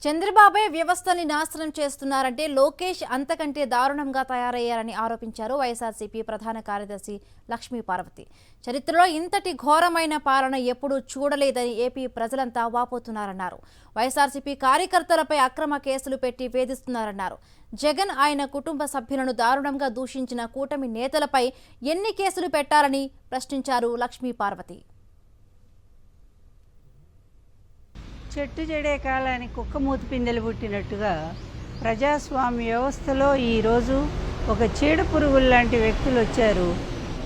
చంద్రబాబే వ్యవస్థని నాశనం చేస్తున్నారంటే లోకేష్ అంతకంటే దారుణంగా తయారయ్యారని ఆరోపించారు వైఎస్ఆర్సీపీ ప్రధాన కార్యదర్శి లక్ష్మీ పార్వతి. చరిత్రలో ఇంతటి ఘోరమైన పాలన ఎప్పుడూ చూడలేదని ఏపీ ప్రజలంతా వాపోతున్నారన్నారు. వైఎస్ఆర్సీపీ కార్యకర్తలపై అక్రమ కేసులు పెట్టి వేధిస్తున్నారన్నారు. జగన్ ఆయన కుటుంబ సభ్యులను దారుణంగా దూషించిన కూటమి నేతలపై ఎన్ని కేసులు పెట్టాలని ప్రశ్నించారు లక్ష్మీ పార్వతి. చెట్టు చెడే కాలానికి కుక్క మూతి పిందెలు పుట్టినట్టుగా ప్రజాస్వామ్య వ్యవస్థలో ఈరోజు ఒక చీడ పురుగులు లాంటి వ్యక్తులు వచ్చారు.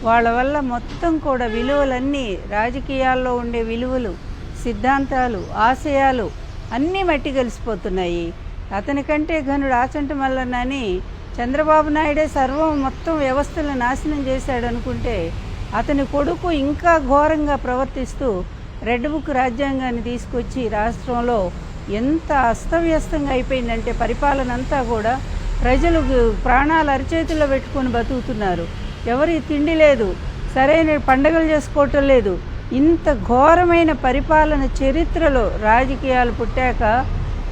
వాళ్ళ వల్ల మొత్తం కూడా విలువలన్నీ, రాజకీయాల్లో ఉండే విలువలు, సిద్ధాంతాలు, ఆశయాలు అన్నీ మట్టి కలిసిపోతున్నాయి. అతని కంటే ఘనుడు ఆచంట మల్లన్నని చంద్రబాబు నాయుడే సర్వం మొత్తం వ్యవస్థలను నాశనం చేశాడు అనుకుంటే, అతని కొడుకు ఇంకా ఘోరంగా ప్రవర్తిస్తూ రెడ్ బుక్ రాజ్యాంగాన్ని తీసుకొచ్చి రాష్ట్రంలో ఎంత అస్తవ్యస్తంగా అయిపోయిందంటే పరిపాలన అంతా కూడా ప్రజలు ప్రాణాలు అరిచేతుల్లో పెట్టుకొని బతుకుతున్నారు. ఎవరి తిండి లేదు, సరైన పండుగలు చేసుకోవటం లేదు. ఇంత ఘోరమైన పరిపాలన చరిత్రలో, రాజకీయాలు పుట్టాక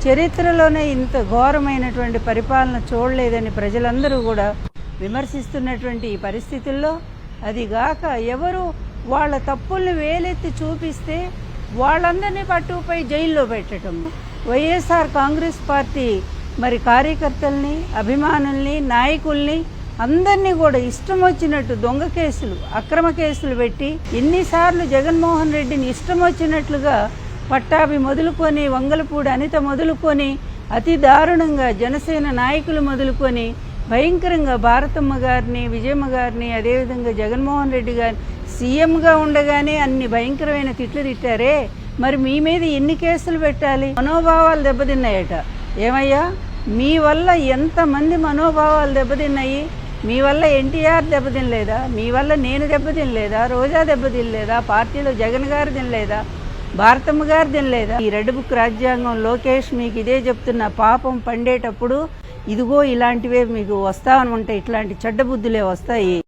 చరిత్రలోనే ఇంత ఘోరమైనటువంటి పరిపాలన చూడలేదని ప్రజలందరూ కూడా విమర్శిస్తున్నటువంటి ఈ పరిస్థితుల్లో, అదిగాక ఎవరు వాళ్ళ తప్పుల్ని వేలెత్తి చూపిస్తే వాళ్ళందరినీ పట్టుకుపోయి జైల్లో పెట్టడం. వైఎస్ఆర్ కాంగ్రెస్ పార్టీ మరి కార్యకర్తల్ని, అభిమానుల్ని, నాయకుల్ని అందరినీ కూడా ఇష్టం వచ్చినట్టు దొంగ కేసులు, అక్రమ కేసులు పెట్టి ఎన్నిసార్లు జగన్మోహన్ రెడ్డిని ఇష్టం వచ్చినట్లుగా పట్టాభి మొదలుకొని, వంగలపూడి అనిత మొదలుకొని, అతి దారుణంగా జనసేన నాయకులు మొదలుకొని భయంకరంగా భారతమ్మ గారిని, విజయమ్మ గారిని, అదేవిధంగా జగన్మోహన్ రెడ్డి గారిని సీఎంగా ఉండగానే అన్ని భయంకరమైన తిట్లు తిట్టారే, మరి మీ మీద ఎన్ని కేసులు పెట్టాలి? మనోభావాలు దెబ్బతిన్నాయట. ఏమయ్యా, మీ వల్ల ఎంతమంది మనోభావాలు దెబ్బతిన్నాయి? మీ వల్ల ఎన్టీఆర్ దెబ్బతినలేదా? మీ వల్ల నేను దెబ్బతినలేదా? రోజా దెబ్బతినలేదా? పార్టీలో జగన్ గారు తినలేదా? భారతమ్మ గారు తినలేదా? ఈ రెడ్ బుక్ రాజ్యాంగం లోకేష్ మీకు ఇదే చెప్తున్న, పాపం పండేటప్పుడు ఇదిగో ఇలాంటివే మీకు వస్తా ఉంటాయి, ఇట్లాంటి చెడ్డ బుద్ధులే వస్తాయి.